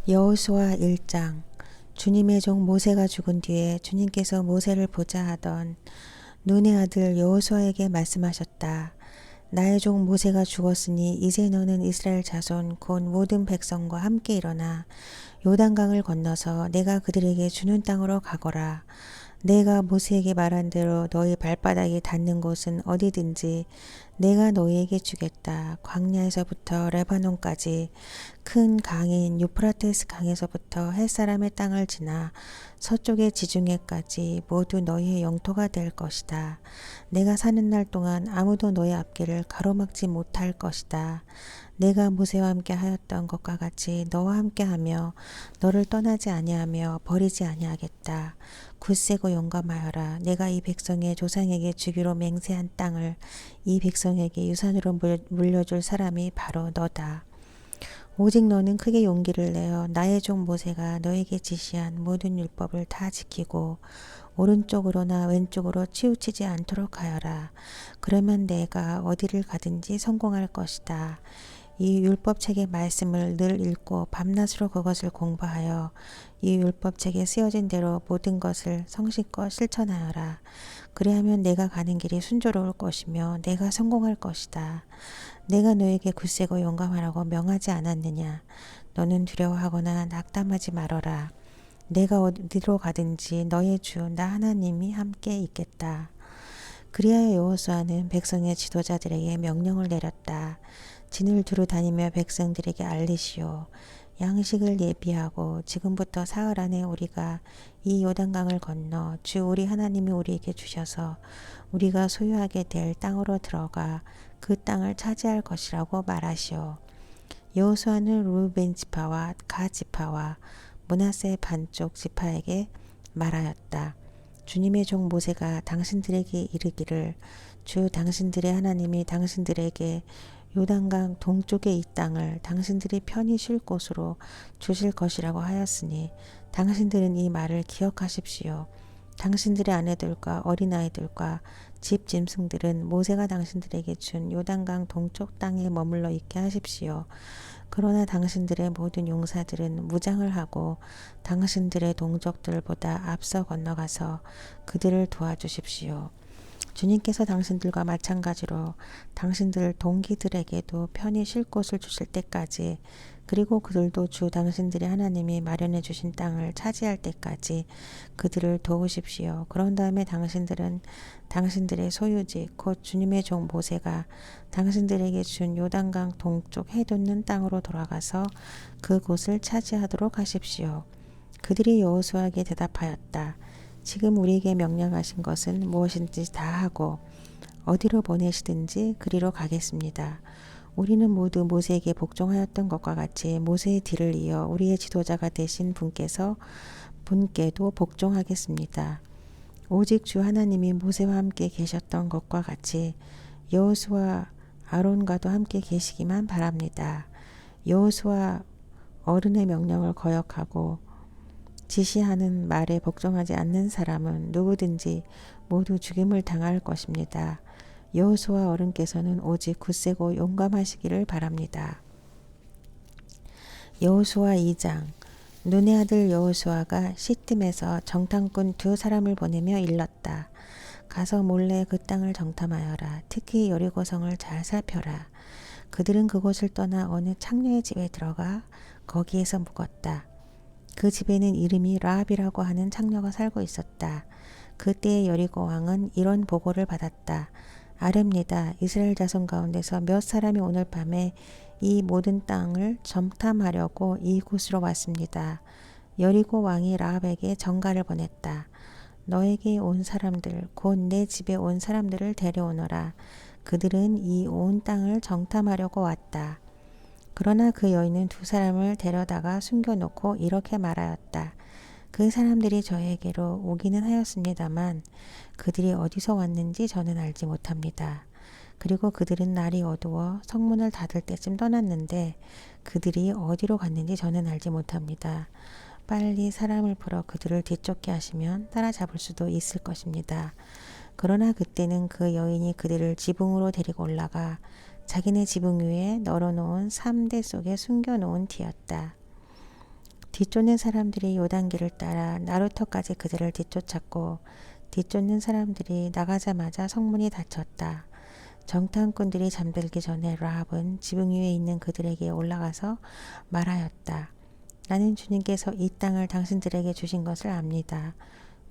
여호수아 1장. 주님의 종 모세가 죽은 뒤에 주님께서 모세를 보자 하던 눈의 아들 여호수아에게 말씀하셨다. 나의 종 모세가 죽었으니 이제 너는 이스라엘 자손 곧 모든 백성과 함께 일어나 요단강을 건너서 내가 그들에게 주는 땅으로 가거라. 내가 모세에게 말한 대로 너희 발바닥이 닿는 곳은 어디든지 내가 너희에게 주겠다. 광야에서부터 레바논까지 큰 강인 유프라테스 강에서부터 햇사람의 땅을 지나 서쪽의 지중해까지 모두 너희의 영토가 될 것이다. 내가 사는 날 동안 아무도 너희 앞길을 가로막지 못할 것이다. 내가 모세와 함께 하였던 것과 같이 너와 함께 하며 너를 떠나지 아니하며 버리지 아니하겠다. 굳세고 용감하여라. 내가 이 백성의 조상에게 주기로 맹세한 땅을 이 백성에게 유산으로 물려줄 사람이 바로 너다. 오직 너는 크게 용기를 내어 나의 종 모세가 너에게 지시한 모든 율법을 다 지키고 오른쪽으로나 왼쪽으로 치우치지 않도록 하여라. 그러면 내가 어디를 가든지 성공할 것이다. 이 율법책의 말씀을 늘 읽고 밤낮으로 그것을 공부하여 이 율법책에 쓰여진 대로 모든 것을 성실껏 실천하여라. 그리하면 내가 가는 길이 순조로울 것이며 내가 성공할 것이다. 내가 너에게 굳세고 용감하라고 명하지 않았느냐. 너는 두려워하거나 낙담하지 말어라. 내가 어디로 가든지 너의 주 나 하나님이 함께 있겠다. 그리하여 여호수아는 백성의 지도자들에게 명령을 내렸다. 진을 두루 다니며 백성들에게 알리시오. 양식을 예비하고 지금부터 사흘 안에 우리가 이 요단강을 건너 주 우리 하나님이 우리에게 주셔서 우리가 소유하게 될 땅으로 들어가 그 땅을 차지할 것이라고 말하시오. 여호수아는 루벤 지파와 갓 지파와 므낫세 반쪽 지파에게 말하였다. 주님의 종 모세가 당신들에게 이르기를 주 당신들의 하나님이 당신들에게 요단강 동쪽의 이 땅을 당신들이 편히 쉴 곳으로 주실 것이라고 하였으니 당신들은 이 말을 기억하십시오. 당신들의 아내들과 어린아이들과 집 짐승들은 모세가 당신들에게 준 요단강 동쪽 땅에 머물러 있게 하십시오. 그러나 당신들의 모든 용사들은 무장을 하고 당신들의 동족들보다 앞서 건너가서 그들을 도와주십시오. 주님께서 당신들과 마찬가지로 당신들 동기들에게도 편히 쉴 곳을 주실 때까지 그리고 그들도 주 당신들의 하나님이 마련해 주신 땅을 차지할 때까지 그들을 도우십시오. 그런 다음에 당신들은 당신들의 소유지 곧 주님의 종 모세가 당신들에게 준 요단강 동쪽 해돋는 땅으로 돌아가서 그곳을 차지하도록 하십시오. 그들이 여호수아에게 대답하였다. 지금 우리에게 명령하신 것은 무엇인지 다 하고 어디로 보내시든지 그리로 가겠습니다. 우리는 모두 모세에게 복종하였던 것과 같이 모세의 뒤를 이어 우리의 지도자가 되신 분께도 복종하겠습니다. 오직 주 하나님이 모세와 함께 계셨던 것과 같이 여호수아 아론과도 함께 계시기만 바랍니다. 여호수아 어른의 명령을 거역하고 지시하는 말에 복종하지 않는 사람은 누구든지 모두 죽임을 당할 것입니다. 여호수아 어른께서는 오직 굳세고 용감하시기를 바랍니다. 여호수아 2장. 눈의 아들 여호수아가 시뜸에서 정탐꾼 2사람을 보내며 일렀다. 가서 몰래 그 땅을 정탐하여라. 특히 여리고성을 잘 살펴라. 그들은 그곳을 떠나 어느 창녀의 집에 들어가 거기에서 묵었다. 그 집에는 이름이 라합이라고 하는 창녀가 살고 있었다. 그때의 여리고 왕은 이런 보고를 받았다. 아뢰입니다. 이스라엘 자손 가운데서 몇 사람이 오늘 밤에 이 모든 땅을 정탐하려고 이곳으로 왔습니다. 여리고 왕이 라합에게 전가를 보냈다. 너에게 온 사람들 곧 내 집에 온 사람들을 데려오너라. 그들은 이 온 땅을 정탐하려고 왔다. 그러나 그 여인은 2사람을 데려다가 숨겨놓고 이렇게 말하였다. 그 사람들이 저에게로 오기는 하였습니다만 그들이 어디서 왔는지 저는 알지 못합니다. 그리고 그들은 날이 어두워 성문을 닫을 때쯤 떠났는데 그들이 어디로 갔는지 저는 알지 못합니다. 빨리 사람을 풀어 그들을 뒤쫓게 하시면 따라잡을 수도 있을 것입니다. 그러나 그때는 그 여인이 그들을 지붕으로 데리고 올라가 자기네 지붕 위에 널어놓은 3대 속에 숨겨놓은 뒤였다. 뒤쫓는 사람들이 요단길을 따라 나루터까지 그들을 뒤쫓았고 뒤쫓는 사람들이 나가자마자 성문이 닫혔다. 정탐꾼들이 잠들기 전에 라합은 지붕 위에 있는 그들에게 올라가서 말하였다. 나는 주님께서 이 땅을 당신들에게 주신 것을 압니다.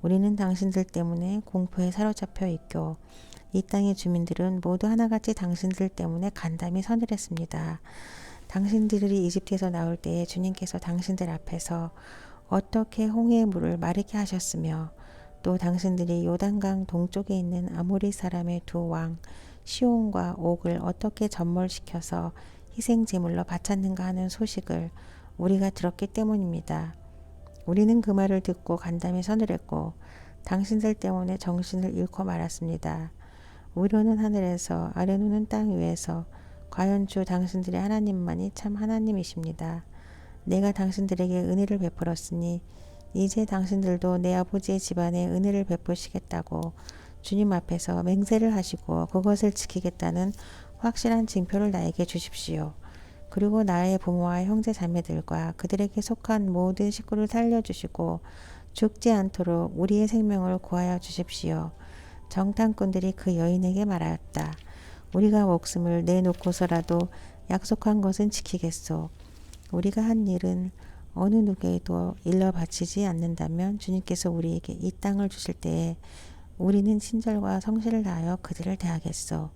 우리는 당신들 때문에 공포에 사로잡혀 있고 이 땅의 주민들은 모두 하나같이 당신들 때문에 간담이 서늘했습니다. 당신들이 이집트에서 나올 때에 주님께서 당신들 앞에서 어떻게 홍해의 물을 마르게 하셨으며 또 당신들이 요단강 동쪽에 있는 아모리 사람의 두 왕 시온과 옥을 어떻게 전멸시켜서 희생 제물로 바쳤는가 하는 소식을 우리가 들었기 때문입니다. 우리는 그 말을 듣고 간담이 서늘했고 당신들 때문에 정신을 잃고 말았습니다. 위로는 하늘에서 아래로는 땅 위에서 과연 주 당신들의 하나님만이 참 하나님이십니다. 내가 당신들에게 은혜를 베풀었으니 이제 당신들도 내 아버지의 집안에 은혜를 베푸시겠다고 주님 앞에서 맹세를 하시고 그것을 지키겠다는 확실한 징표를 나에게 주십시오. 그리고 나의 부모와 형제 자매들과 그들에게 속한 모든 식구를 살려주시고 죽지 않도록 우리의 생명을 구하여 주십시오. 정탐꾼들이 그 여인에게 말하였다. 우리가 목숨을 내놓고서라도 약속한 것은 지키겠소. 우리가 한 일은 어느 누구에도 일러 바치지 않는다면 주님께서 우리에게 이 땅을 주실 때에 우리는 친절과 성실을 다하여 그들을 대하겠소.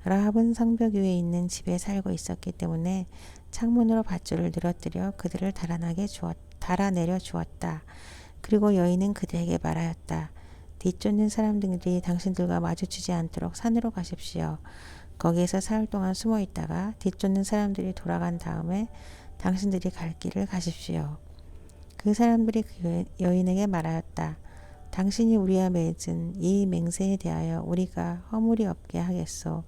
라합은 성벽 위에 있는 집에 살고 있었기 때문에 창문으로 밧줄을 늘어뜨려 그들을 달아내려 주었다. 그리고 여인은 그들에게 말하였다. 뒤쫓는 사람들이 당신들과 마주치지 않도록 산으로 가십시오. 거기에서 사흘 동안 숨어 있다가 뒤쫓는 사람들이 돌아간 다음에 당신들이 갈 길을 가십시오. 그 사람들이 그 여인에게 말하였다. 당신이 우리와 맺은 이 맹세에 대하여 우리가 허물이 없게 하겠소.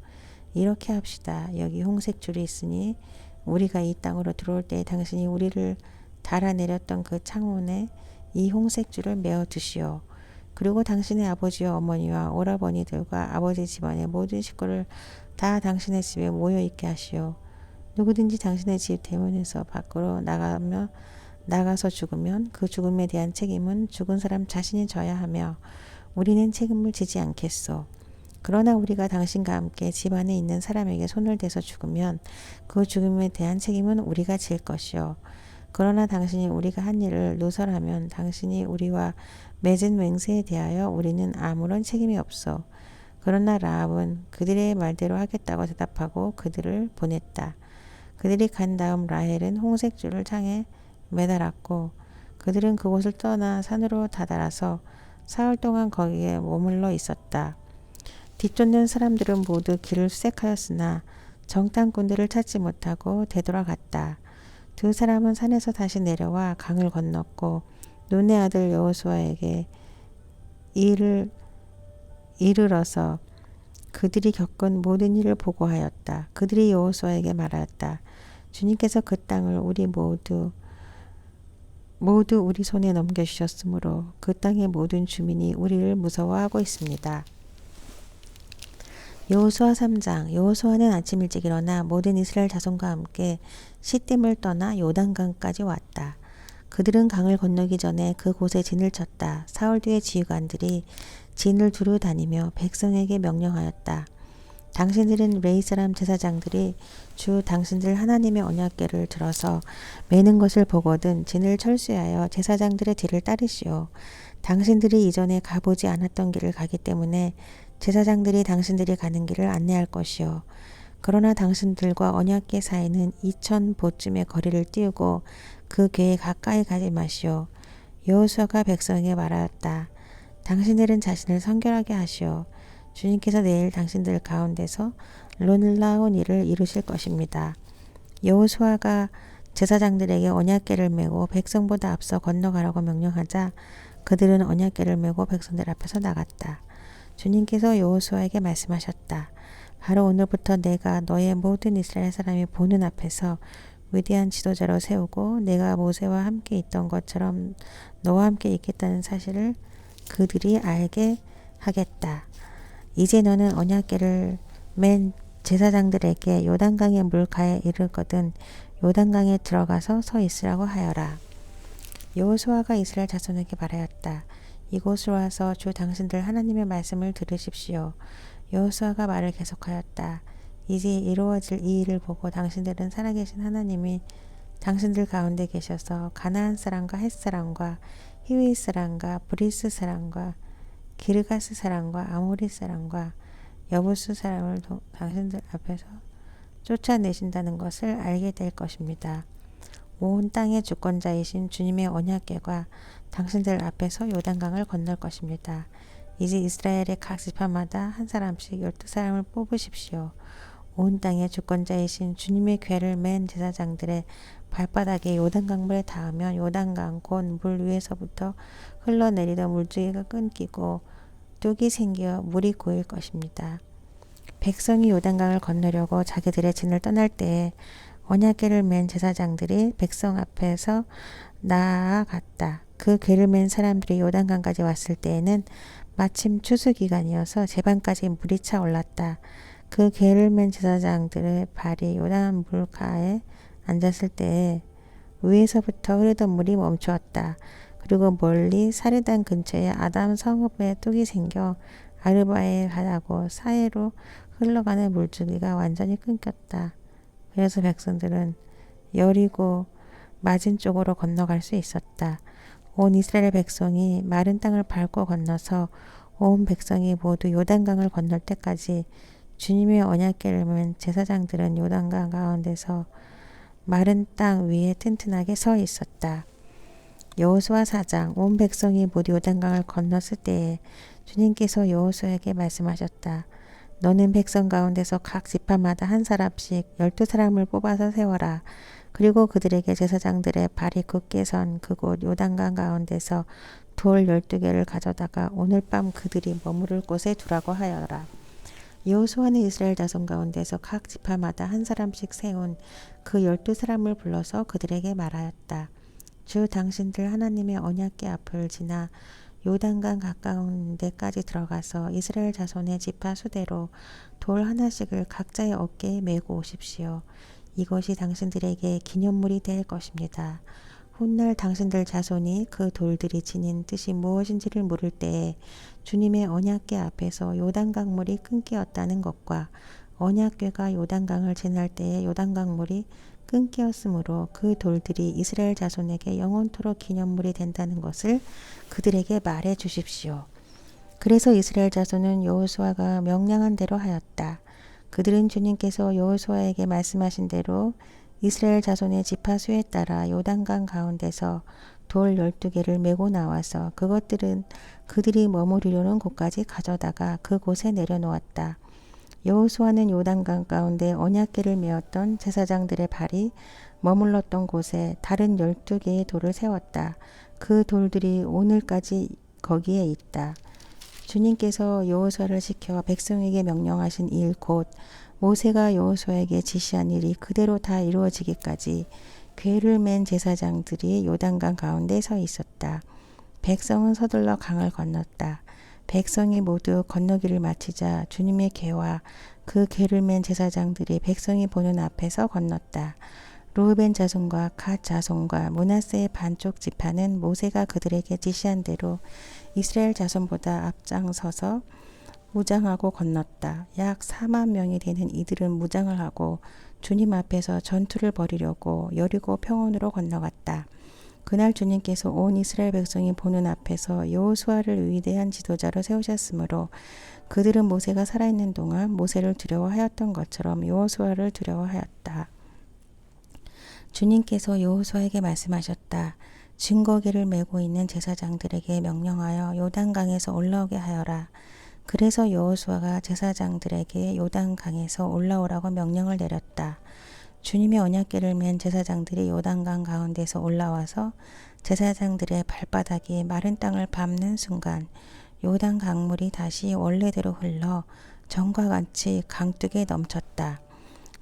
이렇게 합시다. 여기 홍색줄이 있으니 우리가 이 땅으로 들어올 때 당신이 우리를 달아내렸던 그 창문에 이 홍색줄을 메어 두시오. 그리고 당신의 아버지와 어머니와 오라버니들과 아버지 집안의 모든 식구를 다 당신의 집에 모여있게 하시오. 누구든지 당신의 집 대문에서 밖으로 나가서 죽으면 그 죽음에 대한 책임은 죽은 사람 자신이 져야 하며 우리는 책임을 지지 않겠소. 그러나 우리가 당신과 함께 집 안에 있는 사람에게 손을 대서 죽으면 그 죽음에 대한 책임은 우리가 질 것이요. 그러나 당신이 우리가 한 일을 누설하면 당신이 우리와 맺은 맹세에 대하여 우리는 아무런 책임이 없소. 그러나 라합은 그들의 말대로 하겠다고 대답하고 그들을 보냈다. 그들이 간 다음 라헬은 홍색 줄을 창에 매달았고 그들은 그곳을 떠나 산으로 다다라서 사흘 동안 거기에 머물러 있었다. 뒤쫓는 사람들은 모두 길을 수색하였으나 정탐꾼들을 찾지 못하고 되돌아갔다. 두 사람은 산에서 다시 내려와 강을 건넜고 눈의 아들 여호수아에게 이르러서 그들이 겪은 모든 일을 보고하였다. 그들이 여호수아에게 말하였다. 주님께서 그 땅을 우리 모두 우리 손에 넘겨주셨으므로 그 땅의 모든 주민이 우리를 무서워하고 있습니다. 여호수아 3장. 여호수아는 아침 일찍 일어나 모든 이스라엘 자손과 함께 시딤을 떠나 요단강까지 왔다. 그들은 강을 건너기 전에 그곳에 진을 쳤다. 사흘 뒤에 지휘관들이 진을 두루 다니며 백성에게 명령하였다. 당신들은 레위 사람 제사장들이 주 당신들 하나님의 언약궤를 들어서 매는 것을 보거든 진을 철수하여 제사장들의 뒤를 따르시오. 당신들이 이전에 가보지 않았던 길을 가기 때문에 제사장들이 당신들이 가는 길을 안내할 것이요. 그러나 당신들과 언약궤 사이는 2000보쯤의 거리를 띄우고 그 궤에 가까이 가지 마시오. 여호수아가 백성에게 말하였다. 당신들은 자신을 성결하게 하시오. 주님께서 내일 당신들 가운데서 놀라운 일을 이루실 것입니다. 여호수아가 제사장들에게 언약궤를 메고 백성보다 앞서 건너가라고 명령하자 그들은 언약궤를 메고 백성들 앞에서 나갔다. 주님께서 여호수아에게 말씀하셨다. 바로 오늘부터 내가 너의 모든 이스라엘 사람이 보는 앞에서 위대한 지도자로 세우고 내가 모세와 함께 있던 것처럼 너와 함께 있겠다는 사실을 그들이 알게 하겠다. 이제 너는 언약궤를 맨 제사장들에게 요단강의 물가에 이르거든 요단강에 들어가서 서 있으라고 하여라. 여호수아가 이스라엘 자손에게 말하였다. 이곳으로 와서 주 당신들 하나님의 말씀을 들으십시오. 여호수아가 말을 계속하였다. 이제 이루어질 이 일을 보고 당신들은 살아계신 하나님이 당신들 가운데 계셔서 가나안 사람과 헷 사람과 히위 사람과 브리스 사람과 기르가스 사람과 아모리 사람과 여부스 사람을 당신들 앞에서 쫓아내신다는 것을 알게 될 것입니다. 온 땅의 주권자이신 주님의 언약궤가 당신들 앞에서 요단강을 건널 것입니다. 이제 이스라엘의 각 지파마다 한 사람씩 12사람을 뽑으십시오. 온 땅의 주권자이신 주님의 궤를 맨 제사장들의 발바닥에 요단강물에 닿으면 요단강 곧 물 위에서부터 흘러내리던 물줄기가 끊기고 뚝이 생겨 물이 고일 것입니다. 백성이 요단강을 건너려고 자기들의 진을 떠날 때에 언약궤를 맨 제사장들이 백성 앞에서 나아갔다. 그 궤를 맨 사람들이 요단강까지 왔을 때에는 마침 추수기간이어서 제반까지 물이 차 올랐다. 그 궤를 맨 제사장들의 발이 요단 물가에 앉았을 때에 위에서부터 흐르던 물이 멈추었다. 그리고 멀리 사르단 근처에 아담 성읍에 뚝이 생겨 아르바에 가다고 사해로 흘러가는 물줄기가 완전히 끊겼다. 그래서 백성들은 여리고 맞은 쪽으로 건너갈 수 있었다. 온 이스라엘 백성이 마른 땅을 밟고 건너서 온 백성이 모두 요단강을 건널 때까지 주님의 언약궤를 맨 제사장들은 요단강 가운데서 마른 땅 위에 튼튼하게 서 있었다. 여호수아 4장. 온 백성이 모두 요단강을 건넜을 때에 주님께서 여호수아에게 말씀하셨다. 너는 백성 가운데서 각 지파마다 한 사람씩 12사람을 뽑아서 세워라. 그리고 그들에게 제사장들의 발이 굳게 선 그곳 요단강 가운데서 돌 12개를 가져다가 오늘 밤 그들이 머무를 곳에 두라고 하여라. 여호수아는 이스라엘 자손 가운데서 각 지파마다 한 사람씩 세운 그 12사람을 불러서 그들에게 말하였다. 주 당신들 하나님의 언약궤 앞을 지나 요단강 가까운 데까지 들어가서 이스라엘 자손의 지파 수대로 돌 하나씩을 각자의 어깨에 메고 오십시오. 이것이 당신들에게 기념물이 될 것입니다. 훗날 당신들 자손이 그 돌들이 지닌 뜻이 무엇인지를 물을 때에 주님의 언약궤 앞에서 요단강 물이 끊기었다는 것과 언약궤가 요단강을 지날 때에 요단강 물이 끊기었으므로 그 돌들이 이스라엘 자손에게 영원토록 기념물이 된다는 것을 그들에게 말해 주십시오. 그래서 이스라엘 자손은 여호수아가 명령한 대로 하였다. 그들은 주님께서 여호수아에게 말씀하신 대로 이스라엘 자손의 지파 수에 따라 요단강 가운데서 돌 12개를 메고 나와서 그것들은 그들이 머무르려는 곳까지 가져다가 그곳에 내려놓았다. 여호수아는 요단강 가운데 언약궤를 메었던 제사장들의 발이 머물렀던 곳에 다른 12개의 돌을 세웠다. 그 돌들이 오늘까지 거기에 있다. 주님께서 여호수아를 시켜 백성에게 명령하신 일 곧 모세가 여호수아에게 지시한 일이 그대로 다 이루어지기까지 궤를 맨 제사장들이 요단강 가운데 서 있었다. 백성은 서둘러 강을 건넜다. 백성이 모두 건너기를 마치자 주님의 궤와 그 궤를 맨 제사장들이 백성이 보는 앞에서 건넜다. 르우벤 자손과 갓 자손과 므낫세의 반쪽 지파는 모세가 그들에게 지시한 대로 이스라엘 자손보다 앞장서서 무장하고 건넜다. 약 4만 명이 되는 이들은 무장을 하고 주님 앞에서 전투를 벌이려고 여리고 평원으로 건너갔다. 그날 주님께서 온 이스라엘 백성이 보는 앞에서 여호수아를 위대한 지도자로 세우셨으므로 그들은 모세가 살아있는 동안 모세를 두려워하였던 것처럼 여호수아를 두려워하였다. 주님께서 여호수아에게 말씀하셨다. 증거기를 메고 있는 제사장들에게 명령하여 요단강에서 올라오게 하여라. 그래서 여호수아가 제사장들에게 요단강에서 올라오라고 명령을 내렸다. 주님의 언약궤를 맨 제사장들이 요단강 가운데서 올라와서 제사장들의 발바닥이 마른 땅을 밟는 순간 요단 강물이 다시 원래대로 흘러 전과 같이 강둑에 넘쳤다.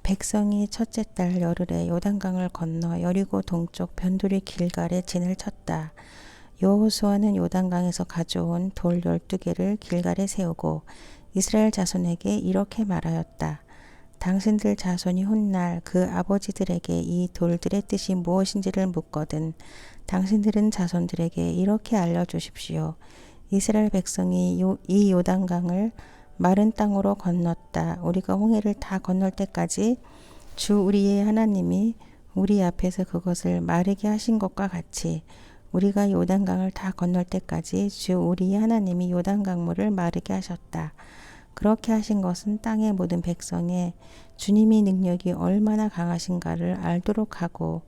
백성이 첫째 달 열흘에 요단강을 건너 여리고 동쪽 변두리 길갈에 진을 쳤다. 여호수아는 요단강에서 가져온 돌 12개를 길갈에 세우고 이스라엘 자손에게 이렇게 말하였다. 당신들 자손이 훗날 그 아버지들에게 이 돌들의 뜻이 무엇인지를 묻거든 당신들은 자손들에게 이렇게 알려주십시오. 이스라엘 백성이 이 요단강을 마른 땅으로 건넜다. 우리가 홍해를 다 건널 때까지 주 우리의 하나님이 우리 앞에서 그것을 마르게 하신 것과 같이 우리가 요단강을 다 건널 때까지 주 우리의 하나님이 요단강물을 마르게 하셨다. 그렇게 하신 것은 땅의 모든 백성의 주님의 능력이 얼마나 강하신가를 알도록 하고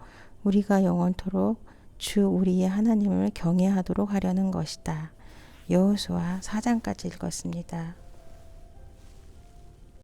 우리가 영원토록 주 우리의 하나님을 경외하도록 하려는 것이다. 여호수아 4장까지 읽었습니다.